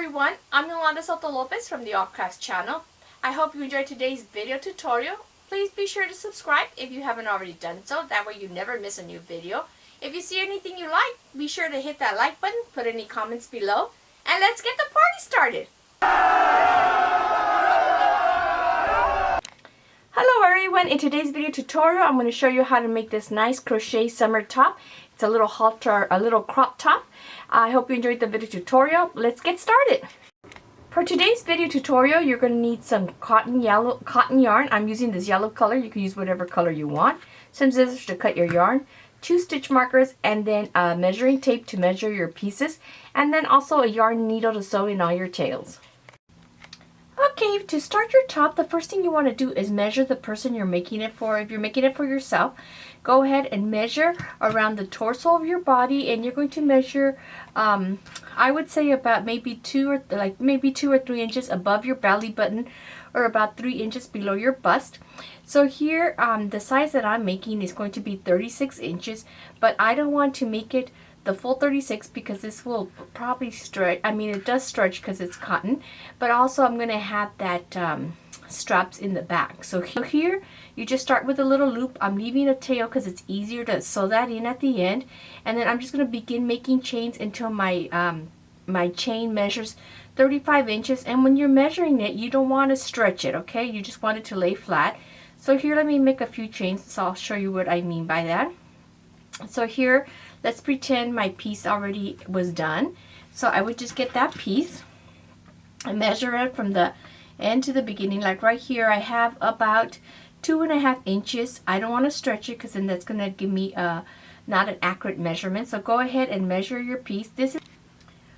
everyone, I'm Yolanda Soto Lopez from the Art Crafts channel. I hope you enjoyed today's video tutorial. Please be sure to subscribe if you haven't already done so. That way you never miss a new video. If you see anything you like, be sure to hit that like button, put any comments below, and let's get the party started. Hello everyone, in today's video tutorial I'm going to show you how to make this nice crochet summer top. It's a little halter, a little crop top. I hope you enjoyed the video tutorial. Let's get started. For today's video tutorial, you're going to need some cotton yarn. I'm using this yellow color. You can use whatever color you want. Some scissors to cut your yarn, 2 stitch markers, and then measuring tape to measure your pieces, and then also a yarn needle to sew in all your tails. Okay, to start your top, the first thing you want to do is measure the person you're making it for. If you're making it for yourself, go ahead and measure around the torso of your body, and you're going to measure, I would say about maybe 2 or 3 inches above your belly button, or about 3 inches below your bust. So here, the size that I'm making is going to be 36 inches, but I don't want to make it the full 36 because this will probably stretch. I mean, it does stretch because it's cotton, but also I'm going to have that straps in the back. So here you just start with a little loop. I'm leaving a tail because it's easier to sew that in at the end, and then I'm just going to begin making chains until my my chain measures 35 inches. And when you're measuring it, you don't want to stretch it, okay? You just want it to lay flat. So here, let me make a few chains, so I'll show you what I mean by that. So here, let's pretend my piece already was done. So I would just get that piece and measure it from the end to the beginning. Like right here, I have about 2.5 inches. I don't want to stretch it because then that's going to give me not an accurate measurement. So go ahead and measure your piece. This is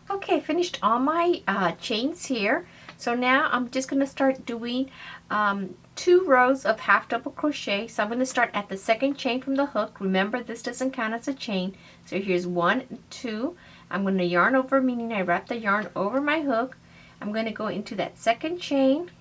okay. Finished all my chains here. So now I'm just going to start doing 2 rows of half double crochet. So I'm going to start at the second chain from the hook. Remember, this doesn't count as a chain. So here's 1, 2. I'm going to yarn over, meaning I wrap the yarn over my hook. I'm going to go into that second chain,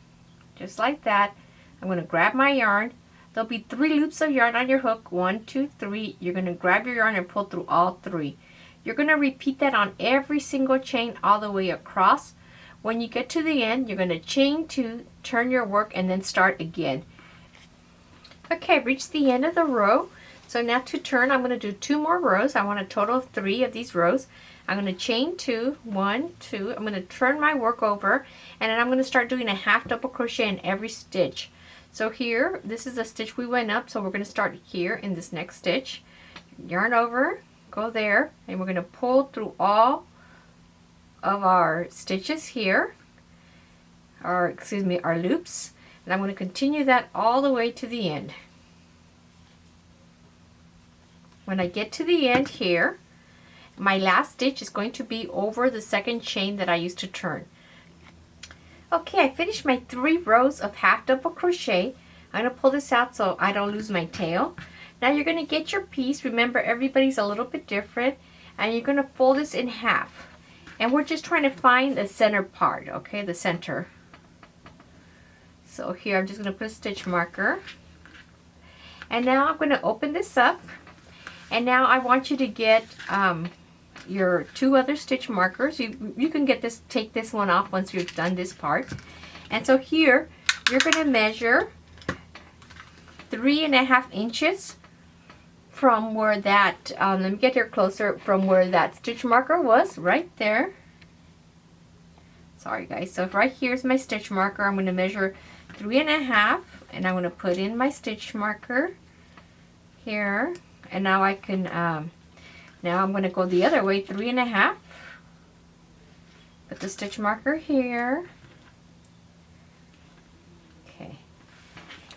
just like that. I'm going to grab my yarn. There'll be 3 loops of yarn on your hook. 1, 2, 3. You're going to grab your yarn and pull through all 3. You're going to repeat that on every single chain all the way across. When you get to the end, you're going to chain 2, turn your work, and then start again. Okay, reach the end of the row. So now to turn, I'm going to do 2 more rows. I want a total of 3 of these rows. I'm going to chain 2, 1, 2. I'm going to turn my work over, and then I'm going to start doing a half double crochet in every stitch. So here, this is a stitch we went up, so we're going to start here in this next stitch. Yarn over, go there, and we're going to pull through all of our stitches here, or excuse me, our loops, and I'm going to continue that all the way to the end. When I get to the end here, my last stitch is going to be over the second chain that I used to turn. Okay, I finished my 3 rows of half double crochet. I'm going to pull this out so I don't lose my tail. Now you're going to get your piece. Remember, everybody's a little bit different, and you're going to fold this in half. And we're just trying to find the center part, okay, the center. So here I'm just going to put a stitch marker. And now I'm going to open this up. And now I want you to get your 2 other stitch markers. You can take this one off once you've done this part. And so here you're going to measure 3.5 inches from where that, let me get here closer, from where that stitch marker was, right there. Sorry guys, so right here's my stitch marker. I'm going to measure 3.5, and I'm going to put in my stitch marker here. And now I can, now I'm going to go the other way, 3.5. Put the stitch marker here. Okay.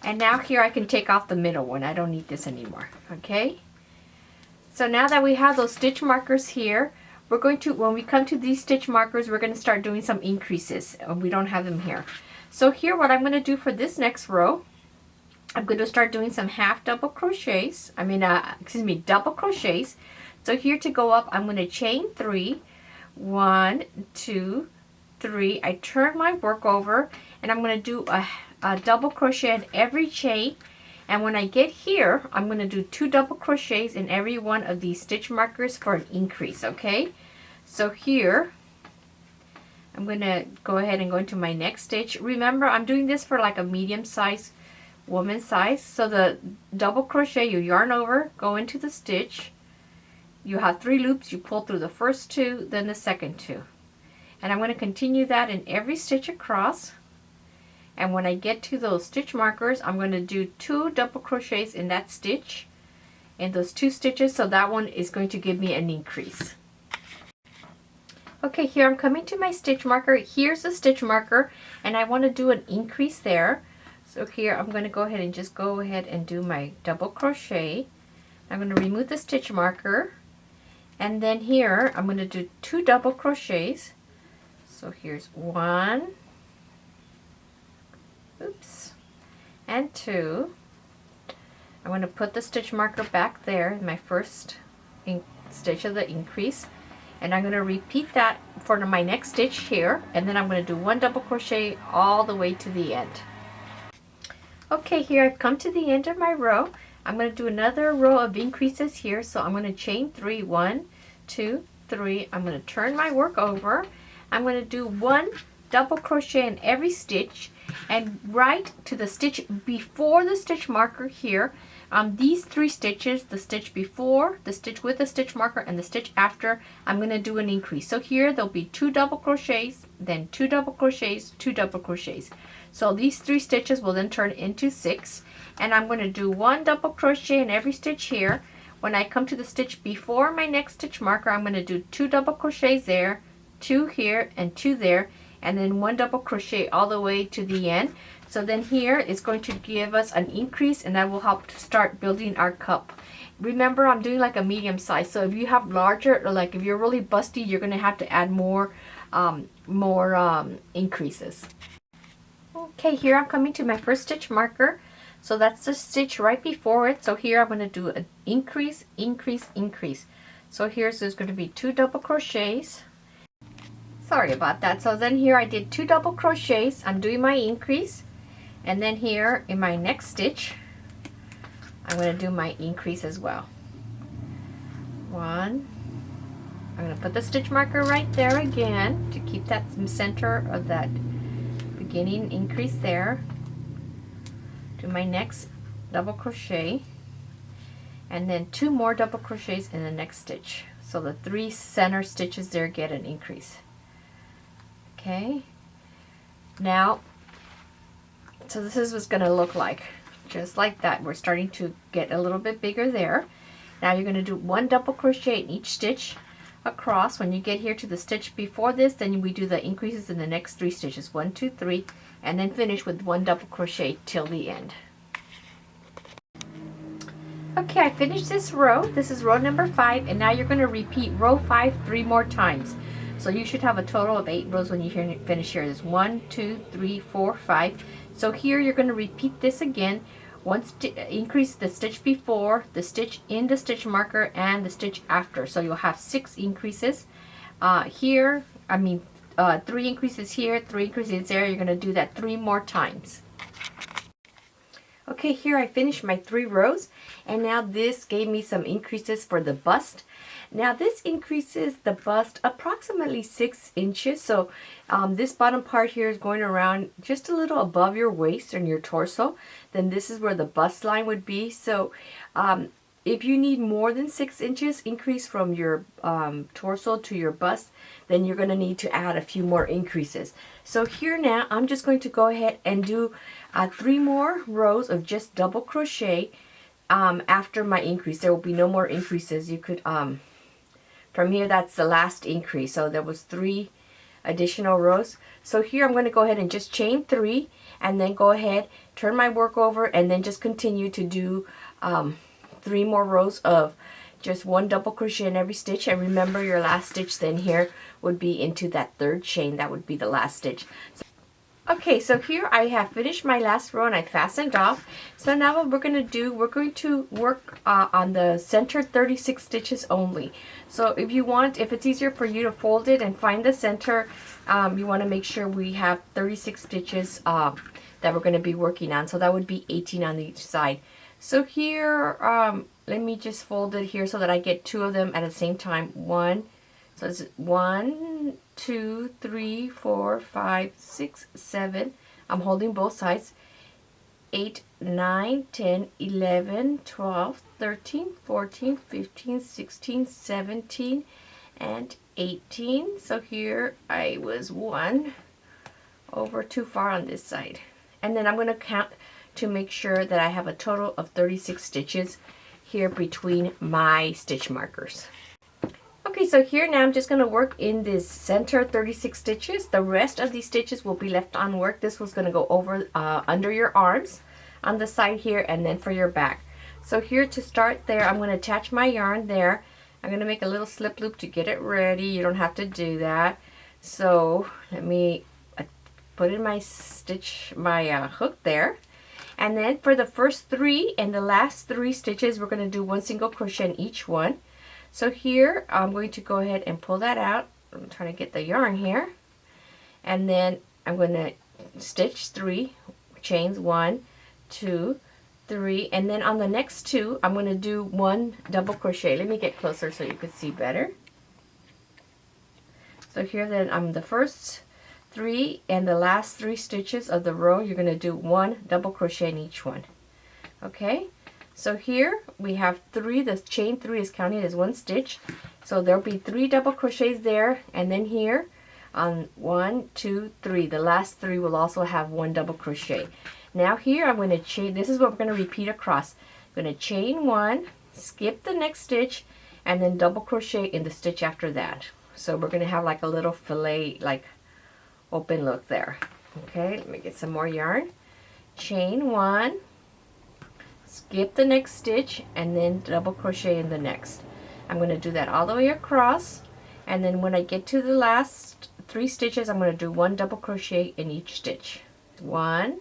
And now here I can take off the middle one. I don't need this anymore. Okay. So now that we have those stitch markers here, we're going to, when we come to these stitch markers, we're going to start doing some increases. We don't have them here. So here, what I'm going to do for this next row, I'm going to start doing some half double crochets. Double crochets. So here to go up, I'm going to chain 3. 1, 2, 3. I turn my work over, and I'm going to do a double crochet in every chain. And when I get here, I'm going to do 2 double crochets in every one of these stitch markers for an increase, okay? So here, I'm going to go ahead and go into my next stitch. Remember, I'm doing this for like a medium size woman size. So the double crochet, you yarn over, go into the stitch. You have 3 loops. You pull through the first 2, then the second 2. And I'm going to continue that in every stitch across. And when I get to those stitch markers, I'm going to do 2 double crochets in that stitch, in those 2 stitches, so that one is going to give me an increase. Okay, here I'm coming to my stitch marker. Here's the stitch marker, and I want to do an increase there. So here I'm going to go ahead and just go ahead and do my double crochet. I'm going to remove the stitch marker, and then here I'm going to do 2 double crochets. So here's 1, oops, and 2. I'm going to put the stitch marker back there in my first stitch of the increase, and I'm going to repeat that for my next stitch here, and then I'm going to do 1 double crochet all the way to the end. Okay, here I've come to the end of my row. I'm going to do another row of increases here, so I'm going to chain 3, 1, 2, 3. I'm going to turn my work over. I'm going to do 1 double crochet in every stitch, and right to the stitch before the stitch marker here. These 3 stitches, the stitch before, the stitch with the stitch marker, and the stitch after, I'm going to do an increase. So here there'll be 2 double crochets, then 2 double crochets, 2 double crochets. So these 3 stitches will then turn into 6, and I'm going to do 1 double crochet in every stitch here. When I come to the stitch before my next stitch marker, I'm going to do 2 double crochets there, 2 here, and 2 there, and then 1 double crochet all the way to the end. So then here it's going to give us an increase, and that will help to start building our cup. Remember, I'm doing like a medium size, so if you have larger, or like if you're really busty, you're going to have to add more increases. Okay, here I'm coming to my first stitch marker. So that's the stitch right before it. So here I'm going to do an increase, increase, increase. So here's there's going to be 2 double crochets. Sorry about that. So then here I did 2 double crochets. I'm doing my increase. And then here in my next stitch, I'm going to do my increase as well. 1. I'm going to put the stitch marker right there again to keep that center of that beginning increase there. Do my next double crochet, and then 2 more double crochets in the next stitch. So the 3 center stitches there get an increase. Okay. Now, so this is what's going to look like. Just like that. We're starting to get a little bit bigger there. Now you're going to do 1 double crochet in each stitch across. When you get here to the stitch before this, then we do the increases in the next 3 stitches. 1, 2, 3, and then finish with 1 double crochet till the end. Okay, I finished this row. This is row number 5, and now you're going to repeat row 5 3 more times. So you should have a total of 8 rows when you finish here. There's 1, 2, 3, 4, 5. So here you're going to repeat this again. Increase the stitch before, the stitch in the stitch marker, and the stitch after. So you'll have 6 increases here. 3 increases here, 3 increases there. You're going to do that 3 more times. Okay, here I finished my 3 rows, and now this gave me some increases for the bust. Now this increases the bust approximately 6 inches. So this bottom part here is going around just a little above your waist and your torso. Then this is where the bust line would be. So if you need more than 6 inches increase from your torso to your bust, then you're going to need to add a few more increases. So here now I'm just going to go ahead and do 3 more rows of just double crochet after my increase. There will be no more increases. You could from here, that's the last increase. So there was 3 additional rows. So here I'm going to go ahead and just chain 3, and then go ahead, turn my work over, and then just continue to do 3 more rows of just 1 double crochet in every stitch. And remember, your last stitch then here would be into that 3rd chain. That would be the last stitch. Okay, so here I have finished my last row and I fastened off. So now what we're going to do, we're going to work on the center 36 stitches only. So if you want, if it's easier for you to fold it and find the center, you want to make sure we have 36 stitches that we're going to be working on. So that would be 18 on each side. So here, let me just fold it here so that I get 2 of them at the same time. 1, so it's 1, 2, 3, 4, 5, 6, 7. I'm holding both sides. 8, 9, 10, 11, 12, 13, 14, 15, 16, 17, and 18. So here I was 1 over too far on this side. And then I'm going to count to make sure that I have a total of 36 stitches here between my stitch markers. Okay, so here now I'm just going to work in this center 36 stitches. The rest of these stitches will be left unworked. This was going to go over under your arms on the side here and then for your back. So here to start there, I'm going to attach my yarn there. I'm going to make a little slip loop to get it ready. You don't have to do that. So let me put in my stitch, my hook there. And then for the first 3 and the last 3 stitches, we're going to do 1 single crochet in each one. So here I'm going to go ahead and pull that out. I'm trying to get the yarn here. And then I'm going to stitch 3 chains, 1, 2, 3, and then on the next 2 I'm going to do 1 double crochet. Let me get closer so you can see better. So here then I'm the first 3 and the last 3 stitches of the row, you're going to do 1 double crochet in each one. Okay, so here we have 3. The chain 3 is counted as 1 stitch, so there'll be 3 double crochets there, and then here on 1, 2, 3, the last 3 will also have 1 double crochet. Now here I'm going to chain, this is what we're going to repeat across. I'm going to chain 1, skip the next stitch, and then double crochet in the stitch after that. So we're going to have like a little fillet, like open look there. Okay, let me get some more yarn. Chain 1, skip the next stitch, and then double crochet in the next. I'm going to do that all the way across, and then when I get to the last 3 stitches, I'm going to do 1 double crochet in each stitch. 1,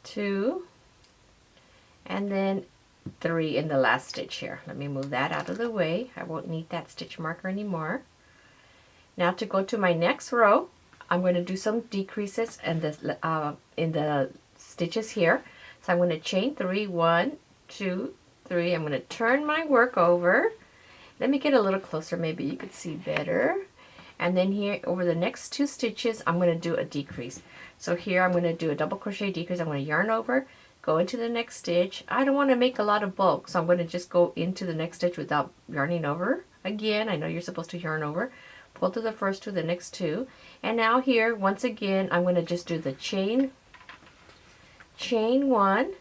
2, and then 3 in the last stitch here. Let me move that out of the way. I won't need that stitch marker anymore. Now to go to my next row, I'm going to do some decreases in the stitches here. So I'm going to chain 3, 1, 2, 3. I'm going to turn my work over. Let me get a little closer, maybe you could see better. And then here over the next 2 stitches, I'm going to do a decrease. So here I'm going to do a double crochet decrease. I'm going to yarn over, go into the next stitch. I don't want to make a lot of bulk, so I'm going to just go into the next stitch without yarning over. Again, I know you're supposed to yarn over. Pull through the first 2, the next 2. And now here, once again, I'm going to just do the chain 1,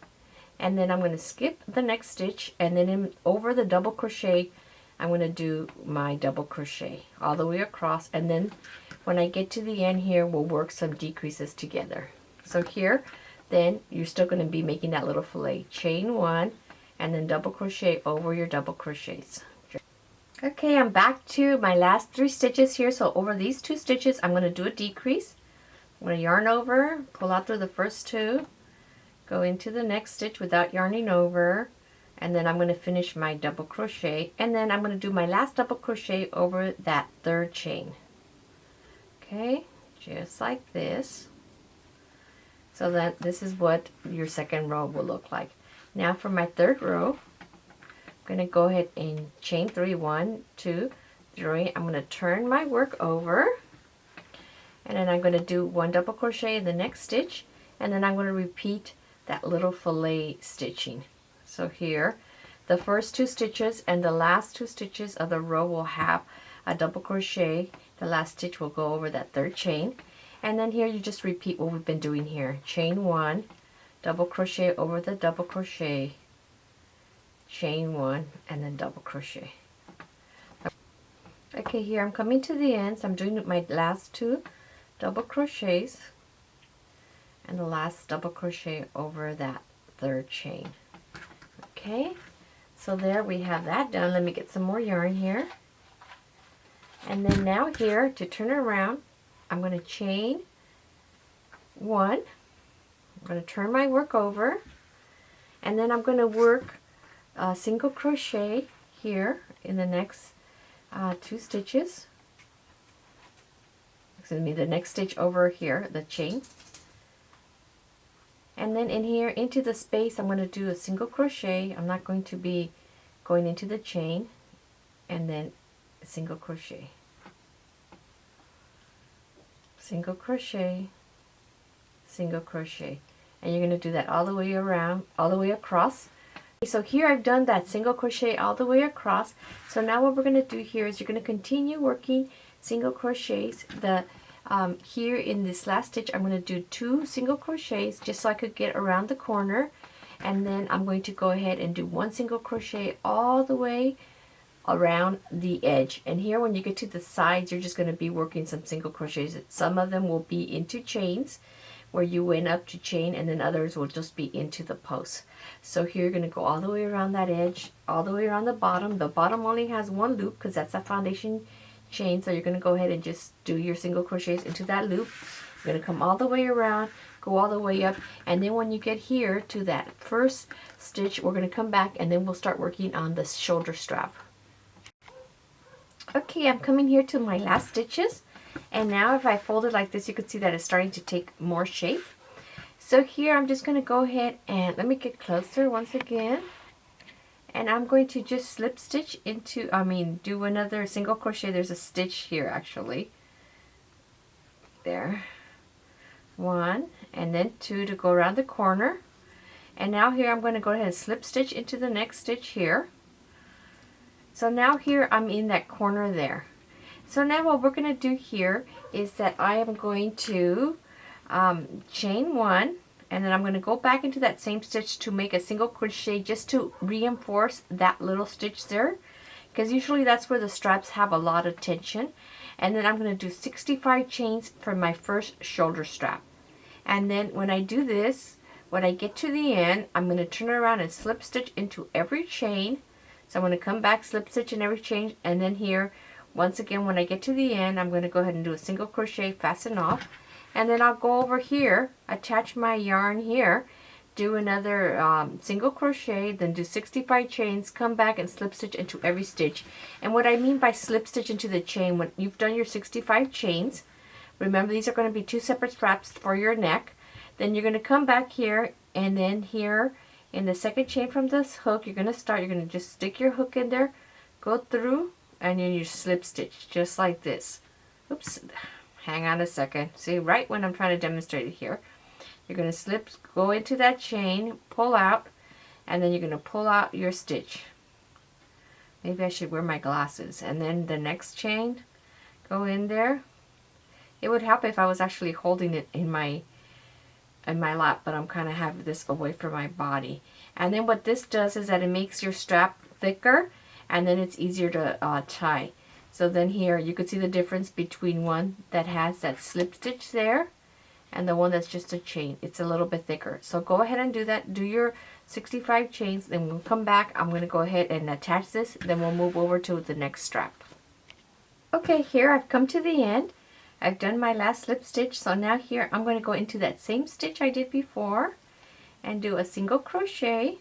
and then I'm going to skip the next stitch, and then over the double crochet, I'm going to do my double crochet all the way across, and then when I get to the end here, we'll work some decreases together. So here, then you're still going to be making that little fillet. Chain 1, and then double crochet over your double crochets. Okay, I'm back to my last 3 stitches here. So over these 2 stitches, I'm going to do a decrease. I'm going to yarn over, pull out through the first 2, go into the next stitch without yarning over, and then I'm going to finish my double crochet, and then I'm going to do my last double crochet over that 3rd chain. Okay, just like this. So that this is what your second row will look like. Now for my 3rd row, I'm going to go ahead and chain 3, 1, 2, 3. I'm going to turn my work over, and then I'm going to do 1 double crochet in the next stitch, and then I'm going to repeat that little fillet stitching. So here, the first 2 stitches and the last 2 stitches of the row will have a double crochet. The last stitch will go over that 3rd chain, and then here you just repeat what we've been doing here. Chain 1, double crochet over the double crochet, chain 1, and then double crochet. Okay, here I'm coming to the end, so I'm doing my last 2 double crochets and the last double crochet over that 3rd chain. Okay, so there we have that done. Let me get some more yarn here. And then now here, to turn around, I'm going to chain 1. I'm going to turn my work over, and then I'm going to work a single crochet here in the next 2 stitches. Excuse me, the next stitch over here, the chain. And then in here, into the space, I'm going to do a single crochet. I'm not going to be going into the chain, and then a single crochet. single crochet, single crochet, and you're going to do that all the way around, all the way across. So here I've done that single crochet all the way across. So now what we're going to do here is you're going to continue working single crochets. Here in this last stitch I'm going to do 2 single crochets just so I could get around the corner, and then I'm going to go ahead and do 1 single crochet all the way around the edge. And here when you get to the sides, you're just going to be working some single crochets. Some of them will be into chains where you went up to chain, and then others will just be into the post. So here you're going to go all the way around that edge, all the way around the bottom. The bottom only has 1 loop because that's a foundation chain, so you're going to go ahead and just do your single crochets into that loop. You're going to come all the way around, go all the way up, and then when you get here to that first stitch, we're going to come back and then we'll start working on the shoulder strap. Okay, I'm coming here to my last stitches, and now if I fold it like this, you can see that it's starting to take more shape. So here I'm just going to go ahead and let me get closer once again, and I'm going to just slip stitch into, do another single crochet. There's a stitch here actually. There. 1 and then 2 to go around the corner. And now here I'm going to go ahead and slip stitch into the next stitch here. So now here I'm in that corner there. So now what we're going to do here is that I am going to chain 1, and then I'm going to go back into that same stitch to make a single crochet just to reinforce that little stitch there, because usually that's where the straps have a lot of tension. And then I'm going to do 65 chains for my first shoulder strap. And then when I do this, when I get to the end, I'm going to turn around and slip stitch into every chain. So I'm going to come back, slip stitch in every chain, and then here, once again, when I get to the end, I'm going to go ahead and do a single crochet, fasten off, and then I'll go over here, attach my yarn here, do another single crochet, then do 65 chains, come back and slip stitch into every stitch. And what I mean by slip stitch into the chain, when you've done your 65 chains, remember these are going to be 2 separate straps for your neck, then you're going to come back here, and then here, in the second chain from this hook, you're going to just stick your hook in there, go through, and then you slip stitch just like this. Oops, hang on a second. See, right when I'm trying to demonstrate it here, you're going to go into that chain, pull out, and then you're going to pull out your stitch. Maybe I should wear my glasses. And then the next chain, go in there. It would help if I was actually holding it in my lap, but I'm kind of having this away from my body. And then what this does is that it makes your strap thicker, and then it's easier to tie. So then here you could see the difference between one that has that slip stitch there and the one that's just a chain. It's a little bit thicker. So go ahead and do that. Do your 65 chains, then we'll come back. I'm going to go ahead and attach this, then we'll move over to the next strap. Okay, here I've come to the end. I've done my last slip stitch, so now here I'm going to go into that same stitch I did before and do a single crochet.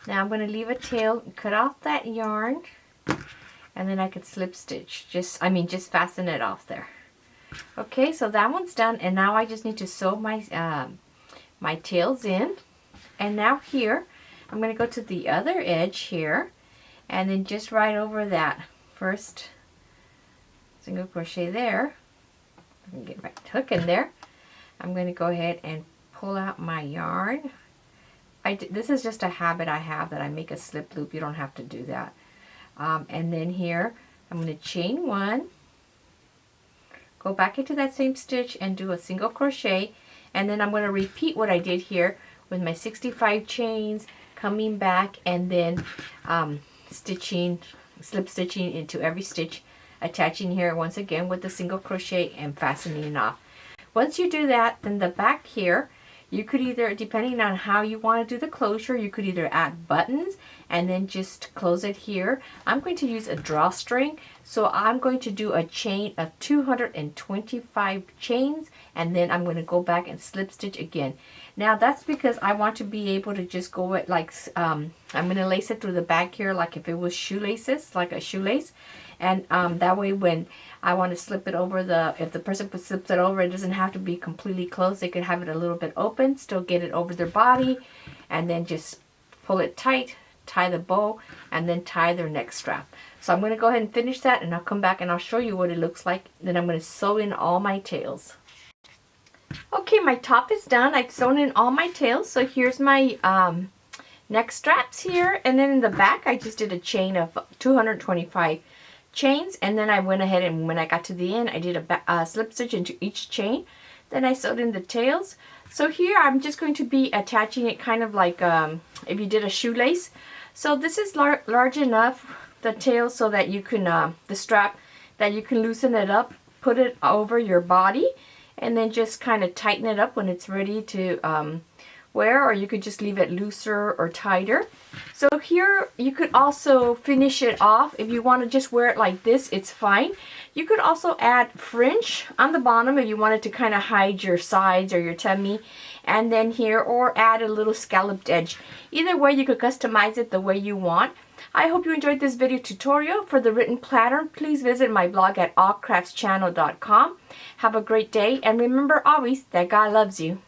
Now I'm going to leave a tail, cut off that yarn, and then I could slip stitch. Just fasten it off there. Okay, so that one's done, and now I just need to sew my my tails in. And now here I'm going to go to the other edge here, and then just right over that first single crochet there, I can get my hook in there. I'm going to go ahead and pull out my yarn. This is just a habit I have, that I make a slip loop. You don't have to do that. And then here I'm going to chain 1, go back into that same stitch and do a single crochet, and then I'm going to repeat what I did here with my 65 chains, coming back and then slip stitching into every stitch, attaching here once again with the single crochet and fastening off. Once you do that, then the back here, you could either, depending on how you want to do the closure, you could either add buttons and then just close it here. I'm going to use a drawstring, so I'm going to do a chain of 225 chains, and then I'm going to go back and slip stitch again. Now that's because I want to be able to just go with like, I'm going to lace it through the back here like if it was shoelaces, like a shoelace. And that way when I want to slip it over if the person slips it over, it doesn't have to be completely closed. They could have it a little bit open, still get it over their body, and then just pull it tight tie the bow, and then tie their neck strap. So I'm going to go ahead and finish that, and I'll come back and I'll show you what it looks like. Then I'm going to sew in all my tails. Okay, my top is done. I've sewn in all my tails. So here's my neck straps here, and then in the back I just did a chain of 225 chains, and then I went ahead and when I got to the end I did a slip stitch into each chain. Then I sewed in the tails. So here I'm just going to be attaching it kind of like if you did a shoelace. So this is large enough, the tail, so that you can the strap, that you can loosen it up, put it over your body, and then just kind of tighten it up when it's ready to wear, or you could just leave it looser or tighter. So here you could also finish it off. If you want to just wear it like this, it's fine. You could also add fringe on the bottom if you wanted to kind of hide your sides or your tummy, and then here, or add a little scalloped edge. Either way, you could customize it the way you want. I hope you enjoyed this video tutorial. For the written pattern, please visit my blog at allcraftschannel.com. Have a great day, and remember always that God loves you.